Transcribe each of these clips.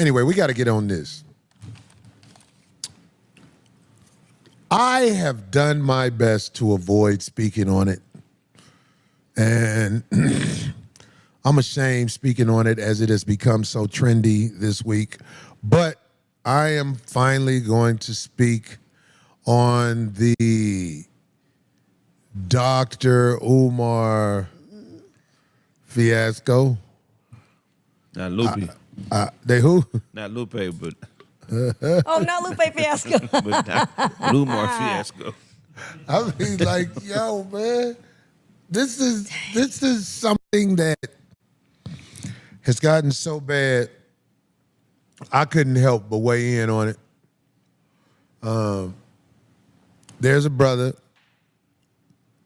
Anyway, we got to get on this. I have done my best to avoid speaking on it. And I'm ashamed speaking on it as it has become so trendy this week. But I am finally going to speak on the Dr. Umar fiasco. Not Lupe. They who? Not Lupe, but Oh, not Lupe Fiasco. but Umar fiasco. I mean, like, yo, man, this is something that has gotten so bad, I couldn't help but weigh in on it. There's a brother,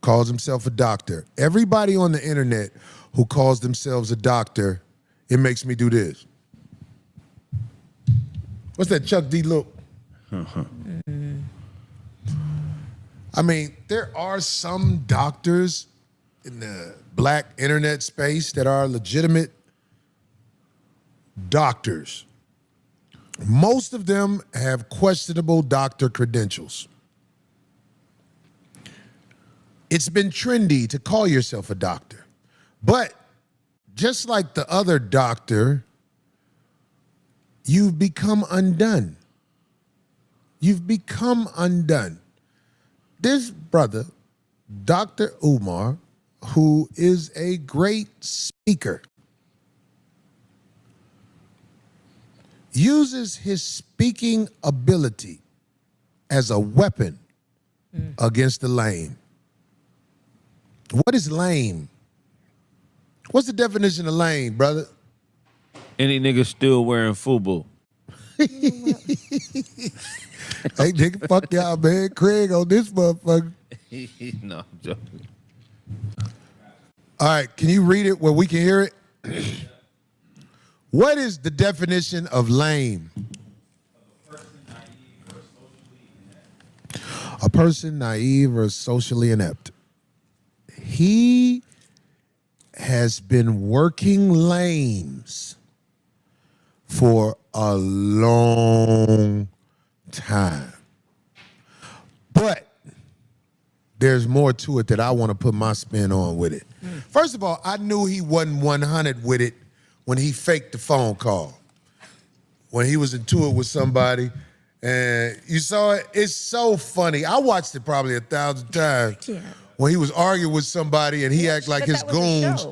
calls himself a doctor. Everybody on the internet who calls themselves a doctor, it makes me do this. What's that Chuck D look? I mean, there are some doctors in the black internet space that are legitimate doctors. Most of them have questionable doctor credentials. It's been trendy to call yourself a doctor. But just like the other doctor, you've become undone. You've become undone. This brother, Dr. Umar, who is a great speaker, uses his speaking ability as a weapon against the lame. What is lame? What's the definition of lame, brother? Any nigga still wearing FUBU. Hey, nigga, fuck y'all, man. Craig on this motherfucker. No, I'm joking. All right, can you read it where we can hear it? What is the definition of lame? A person naive or socially inept. He has been working lames for a long time. But there's more to it that I want to put my spin on with it. First of all, I knew he wasn't 100 with it when he faked the phone call. When he was into it with somebody, and you saw it, it's so funny. I watched it probably 1,000 times. Yeah. When he was arguing with somebody and he acted like his goons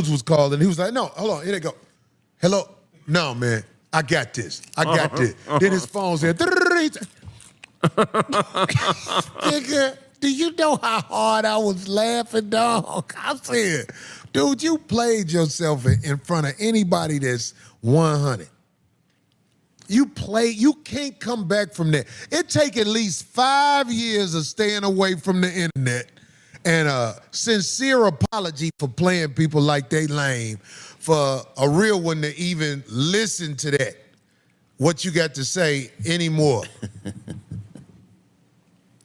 was calling. He was like, no, hold on, here they go. Hello? No, man, I got this. I got this. Then his phone said, nigga, do you know how hard I was laughing, dog? I said, dude, you played yourself in front of anybody that's 100. You can't come back from that. It take at least 5 years of staying away from the internet and a sincere apology for playing people like they lame, for a real one to even listen to that, what you got to say anymore.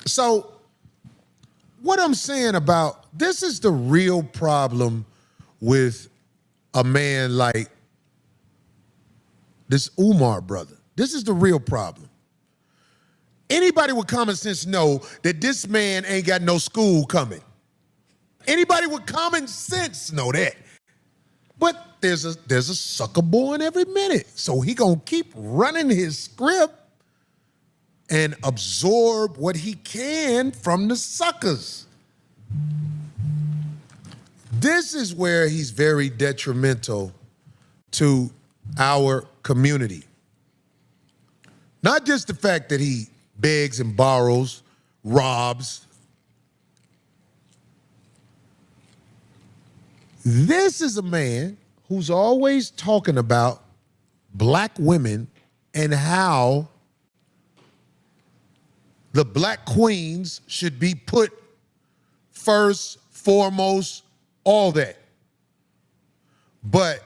So what I'm saying about this is the real problem with a man like this Umar brother. This is the real problem. Anybody with common sense know that this man ain't got no school coming. Anybody with common sense know that. But there's a sucker born every minute. So he gonna keep running his script and absorb what he can from the suckers. This is where he's very detrimental to our community. Not just the fact that he begs and borrows, robs. This is a man who's always talking about black women and how the black queens should be put first, foremost, all that. But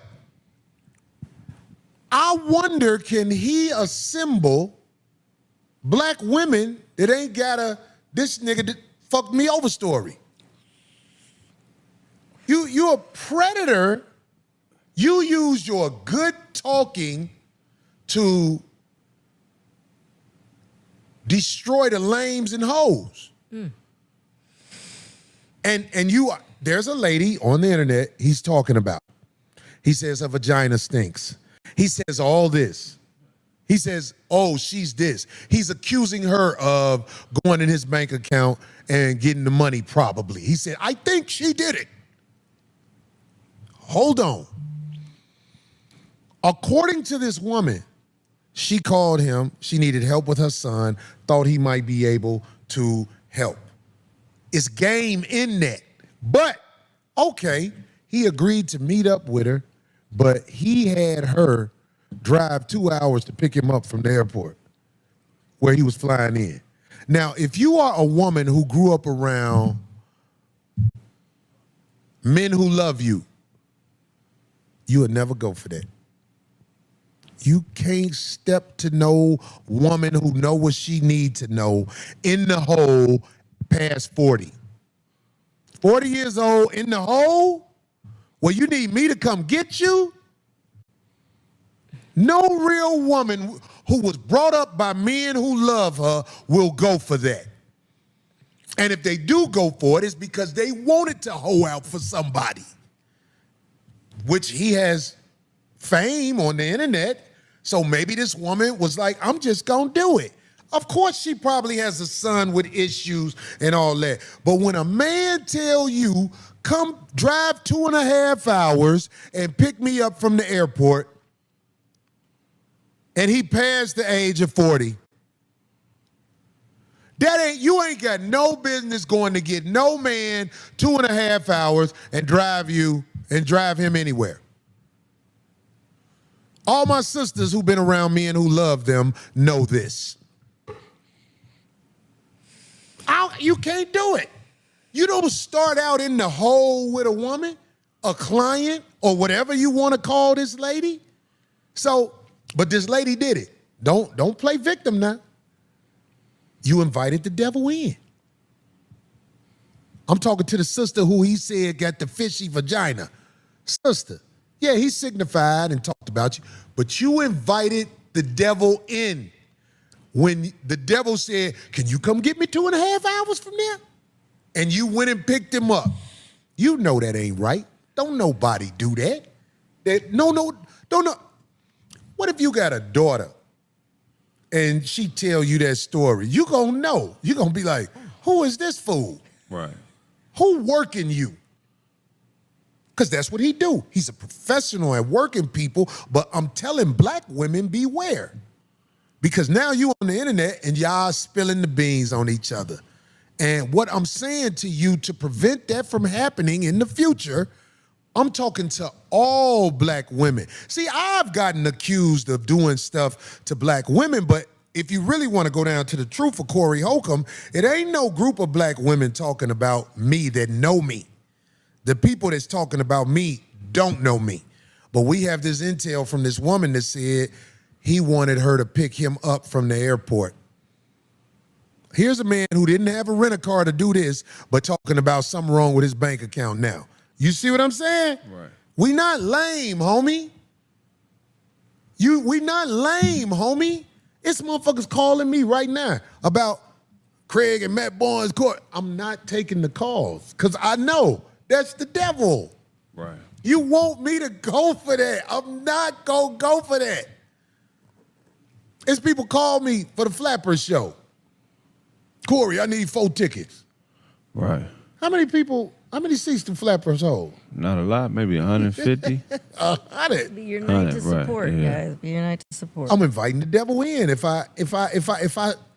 I wonder, can he assemble black women that ain't got a this nigga that fucked me over story? You're a predator. You use your good talking to destroy the lames and hoes. And there's a lady on the internet he's talking about. He says her vagina stinks. He says all this. He says, oh, she's this. He's accusing her of going in his bank account and getting the money probably. He said, I think she did it. Hold on. According to this woman, she called him. She needed help with her son, thought he might be able to help. It's game in that. But, okay, he agreed to meet up with her, but he had her drive 2 hours to pick him up from the airport where he was flying in. Now, if you are a woman who grew up around men who love you, you would never go for that. You can't step to no woman who know what she need to know in the hole past 40. 40 years old in the hole? Well, you need me to come get you? No real woman who was brought up by men who love her will go for that. And if they do go for it, it's because they wanted to hoe out for somebody, which he has fame on the internet. So maybe this woman was like, I'm just gonna do it. Of course, she probably has a son with issues and all that. But when a man tell you, come drive 2.5 hours and pick me up from the airport, and he passed the age of 40, you ain't got no business going to get no man 2.5 hours and drive him anywhere. All my sisters who've been around me and who love them know this. You can't do it. You don't start out in the hole with a woman, a client, or whatever you want to call this lady. So, but this lady did it. Don't play victim now. You invited the devil in. I'm talking to the sister who he said got the fishy vagina. Sister, yeah, he signified and talked about you, but you invited the devil in. When the devil said, can you come get me 2.5 hours from there? And you went and picked him up. You know that ain't right. Don't nobody do that. No. What if you got a daughter and she tell you that story? You gonna know. You gonna be like, who is this fool? Right. Who working you? Because that's what he do. He's a professional at working people, but I'm telling black women, beware. Because now you on the internet and y'all spilling the beans on each other. And what I'm saying to you to prevent that from happening in the future, I'm talking to all black women. See, I've gotten accused of doing stuff to black women, but if you really want to go down to the truth of Corey Holcomb, it ain't no group of black women talking about me that know me. The people that's talking about me don't know me. But we have this intel from this woman that said he wanted her to pick him up from the airport. Here's a man who didn't have a rent-a-car to do this, but talking about something wrong with his bank account now. You see what I'm saying? Right. We not lame, homie. We not lame, homie. It's motherfuckers calling me right now about Craig and Matt Barnes' court. I'm not taking the calls because I know that's the devil. Right. You want me to go for that. I'm not going to go for that. It's people call me for the Flappers show. Corey, I need 4 tickets. Right. How many seats do Flappers hold? Not a lot, maybe 150. 100. Be your night to 100, right, support, yeah. guys. Be your night to support. I'm inviting the devil in if I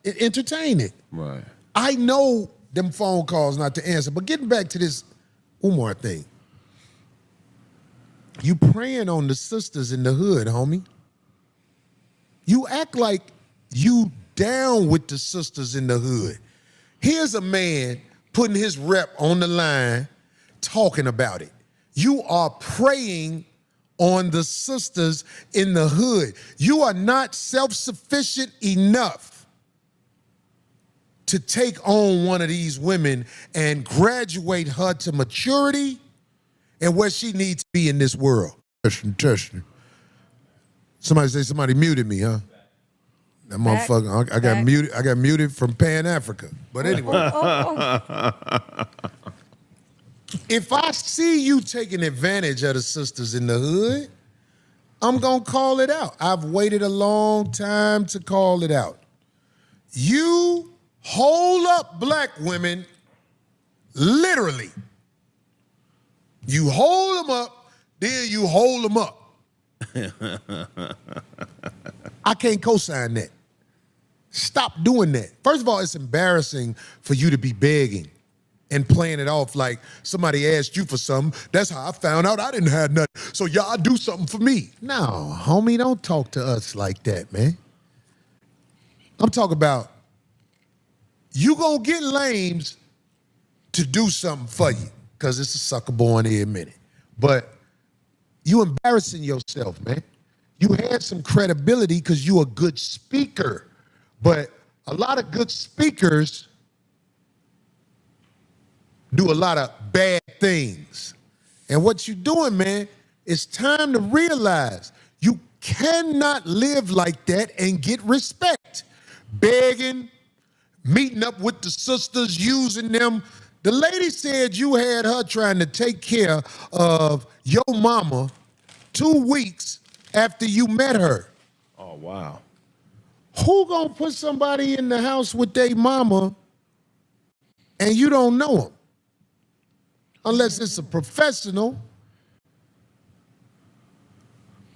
entertain it. Right. I know them phone calls not to answer, but getting back to this Umar thing. You preying on the sisters in the hood, homie. You act like you down with the sisters in the hood. Here's a man putting his rep on the line, talking about it. You are preying on the sisters in the hood. You are not self-sufficient enough to take on one of these women and graduate her to maturity and where she needs to be in this world. Testing. Somebody say somebody muted me, huh? That Back. motherfucker. I got muted from Pan Africa. But anyway, if I see you taking advantage of the sisters in the hood, I'm gonna call it out. I've waited a long time to call it out. You hold up black women, literally. You hold them up, then you hold them up. I can't co-sign that. Stop doing that. First of all, it's embarrassing for you to be begging and playing it off like somebody asked you for something. That's how I found out I didn't have nothing. So y'all do something for me. No, homie, don't talk to us like that, man. I'm talking about you gonna get lames to do something for you, because it's a sucker born here in a minute. But you embarrassing yourself, man. You had some credibility because you a good speaker. But a lot of good speakers do a lot of bad things. And what you doing, man, it's time to realize you cannot live like that and get respect. Begging, meeting up with the sisters, using them. The lady said you had her trying to take care of your mama 2 weeks after you met her. Oh, wow. Who gonna put somebody in the house with their mama and you don't know them? Unless it's a professional.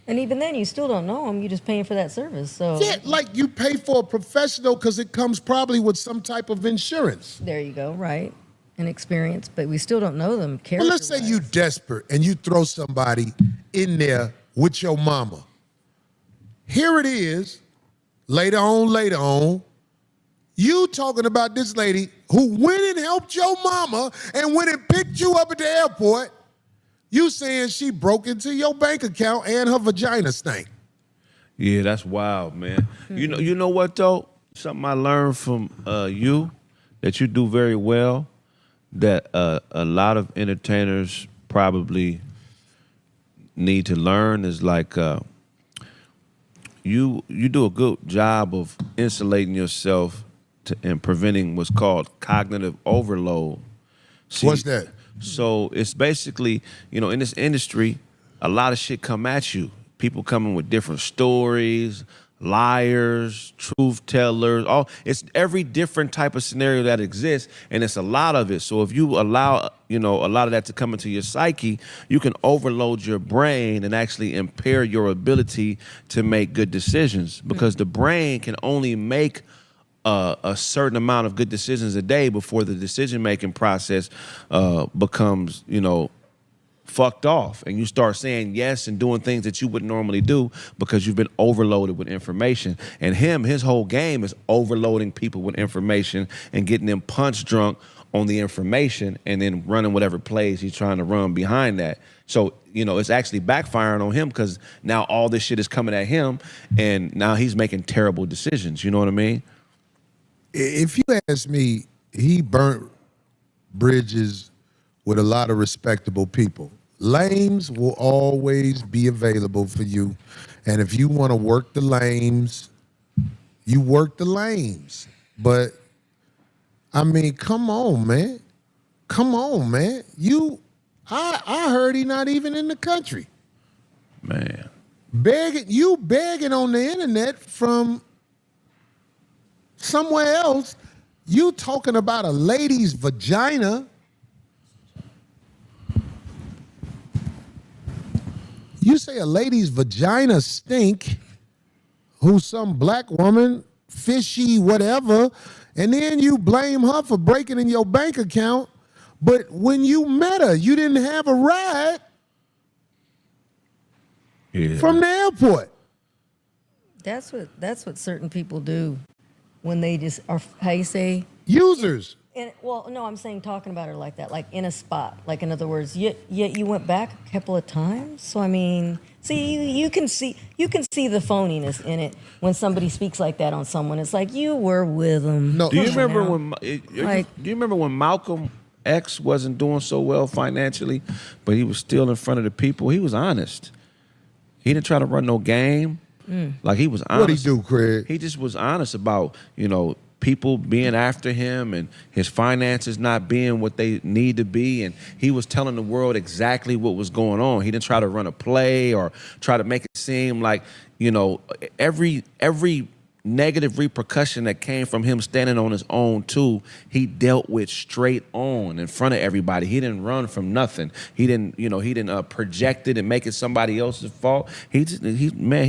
And even then, you still don't know them. You're just paying for that service. So Yeah, like you pay for a professional because it comes probably with some type of insurance. there you go, right? And experience, but we still don't know them. Well, let's say you desperate and you throw somebody in there with your mama. Here it is, later on, you talking about this lady who went and helped your mama and went and picked you up at the airport. You saying she broke into your bank account and her vagina stank. Yeah, that's wild, man. You know what though? Something I learned from you that you do very well, that a lot of entertainers probably need to learn, is like you do a good job of insulating yourself and preventing what's called cognitive overload. See, What's that? So it's basically, in this industry, a lot of shit come at you. People coming with different stories, liars, truth tellers, it's every different type of scenario that exists, and it's a lot of it. So if you allow, a lot of that to come into your psyche, you can overload your brain and actually impair your ability to make good decisions, because the brain can only make a certain amount of good decisions a day before the decision-making process becomes, fucked off, and you start saying yes and doing things that you wouldn't normally do because you've been overloaded with information. And his whole game is overloading people with information and getting them punch drunk on the information and then running whatever plays he's trying to run behind that. So, it's actually backfiring on him because now all this shit is coming at him and now he's making terrible decisions. You know what I mean? If you ask me, he burnt bridges with a lot of respectable people. Lames will always be available for you. And if you want to work the lames, you work the lames. But, I mean, come on, man. Come on, man. I heard he not even in the country. Man. Begging on the internet from somewhere else. You talking about a lady's vagina. You say a lady's vagina stink, who's some black woman, fishy, whatever, and then you blame her for breaking in your bank account, but when you met her, you didn't have a ride from the airport. That's what certain people do when they just are, how you say? Users. Well, no, I'm saying talking about her like that, like in a spot. Like, in other words, you went back a couple of times. So, I mean, see, you can see the phoniness in it when somebody speaks like that on someone. It's like you were with them. No. Do you remember when Malcolm X wasn't doing so well financially, but he was still in front of the people? He was honest. He didn't try to run no game. Like he was honest. What'd he do, Craig? He just was honest about, people being after him and his finances not being what they need to be. And he was telling the world exactly what was going on. He didn't try to run a play or try to make it seem like, every negative repercussion that came from him standing on his own too, he dealt with straight on in front of everybody. He didn't run from nothing. He didn't project it and make it somebody else's fault. He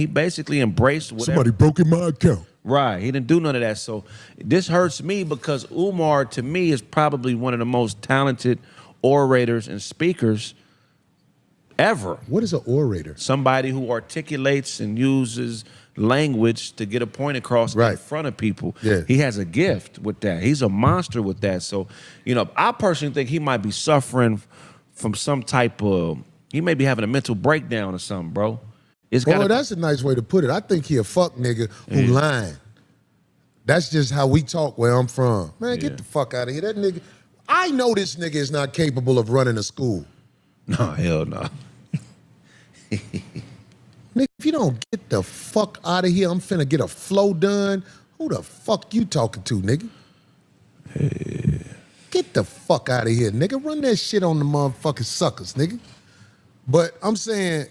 basically embraced whatever. Somebody broke in my account. Right. He didn't do none of that. So this hurts me because Umar, to me, is probably one of the most talented orators and speakers ever. What is an orator? Somebody who articulates and uses language to get a point across in front of people. Yeah. He has a gift with that. He's a monster with that. So, I personally think he might be suffering from some type of, he may be having a mental breakdown or something, bro. That's a nice way to put it. I think he a fuck nigga who lying. That's just how we talk where I'm from. Man, get the fuck out of here. That nigga, I know this nigga is not capable of running a school. No, hell no. Nigga, if you don't get the fuck out of here, I'm finna get a flow done. Who the fuck you talking to, nigga? Hey. Get the fuck out of here, nigga. Run that shit on the motherfucking suckers, nigga. But I'm saying,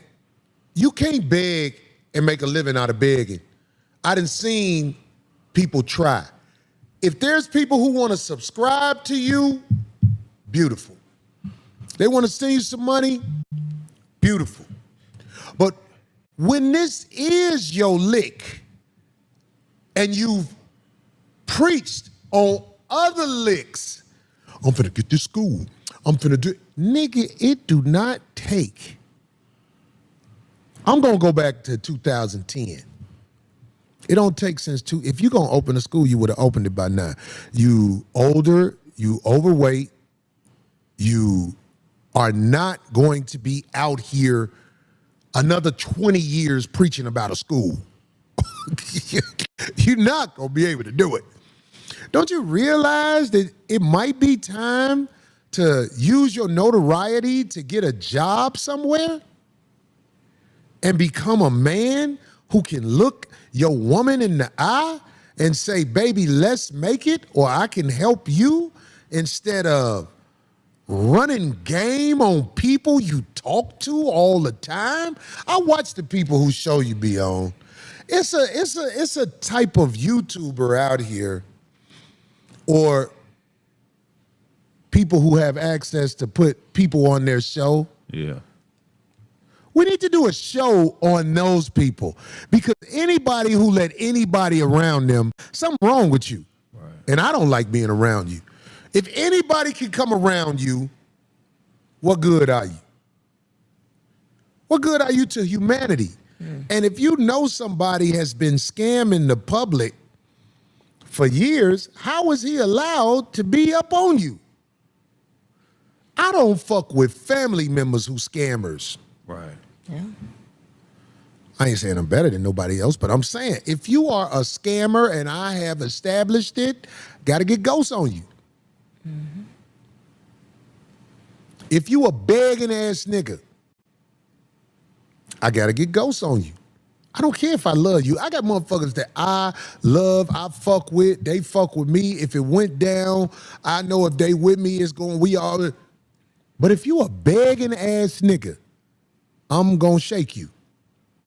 you can't beg and make a living out of begging. I done seen people try. If there's people who want to subscribe to you, beautiful. They want to send you some money, beautiful. But when this is your lick and you've preached on other licks, I'm finna get this school, I'm finna do it. Nigga, it do not take. I'm gonna go back to 2010. It don't take if you're gonna open a school, you would have opened it by now. You older, you overweight, you are not going to be out here another 20 years preaching about a school. You're not gonna be able to do it. Don't you realize that it might be time to use your notoriety to get a job somewhere and become a man who can look your woman in the eye and say, baby, let's make it, or I can help you, instead of running game on people you talk to all the time? I watch the people whose show you be on. It's a type of YouTuber out here, or people who have access to put people on their show. Yeah. We need to do a show on those people, because anybody who let anybody around them, something wrong with you. Right. And I don't like being around you. If anybody can come around you, what good are you? What good are you to humanity? And if you know somebody has been scamming the public for years, how is he allowed to be up on you? I don't fuck with family members who scammers. Right. Yeah. I ain't saying I'm better than nobody else, but I'm saying if you are a scammer and I have established it, gotta get ghosts on you. Mm-hmm. If you a begging ass nigga, I gotta get ghosts on you. I don't care if I love you. I got motherfuckers that I love, I fuck with, they fuck with me. If it went down, I know if they with me, it's going, we all. But if you a begging ass nigga, I'm gonna shake you.